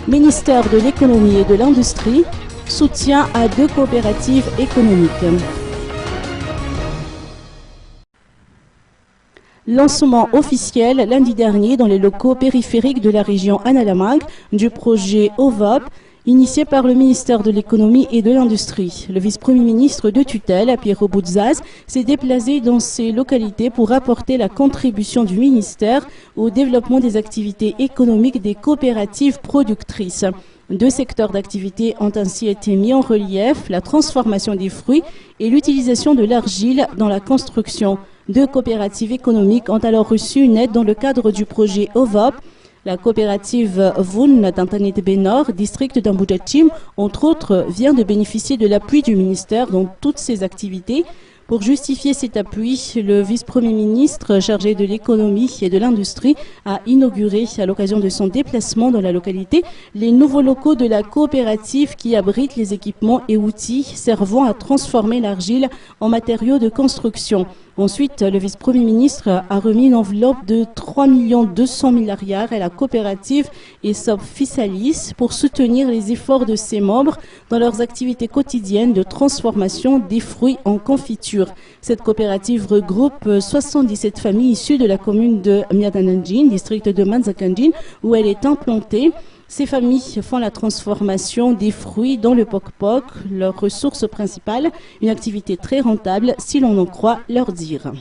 Ministère de l'économie et de l'industrie, soutien à 2 coopératives économiques. Lancement officiel lundi dernier dans les locaux périphériques de la région Analamag du projet OVOP, initié par le ministère de l'économie et de l'industrie. Le vice-premier ministre de tutelle, Piero Bouzzas, s'est déplacé dans ces localités pour apporter la contribution du ministère au développement des activités économiques des coopératives productrices. 2 secteurs d'activité ont ainsi été mis en relief, la transformation des fruits et l'utilisation de l'argile dans la construction. 2 coopératives économiques ont alors reçu une aide dans le cadre du projet OVOP. La coopérative Voun d'Antanit Benor, district d'Ambujachim, entre autres, vient de bénéficier de l'appui du ministère dans toutes ses activités. Pour justifier cet appui, le vice-premier ministre chargé de l'économie et de l'industrie a inauguré, à l'occasion de son déplacement dans la localité, les nouveaux locaux de la coopérative qui abritent les équipements et outils servant à transformer l'argile en matériaux de construction. Ensuite, le vice-premier ministre a remis une enveloppe de 3 200 000 arrières à la coopérative ESOP Fisalis pour soutenir les efforts de ses membres dans leurs activités quotidiennes de transformation des fruits en confiture. Cette coopérative regroupe 77 familles issues de la commune de Miadananjin, district de Manzakanjin, où elle est implantée. Ces familles font la transformation des fruits dans le pok-pok, leur ressource principale, une activité très rentable si l'on en croit leur dire.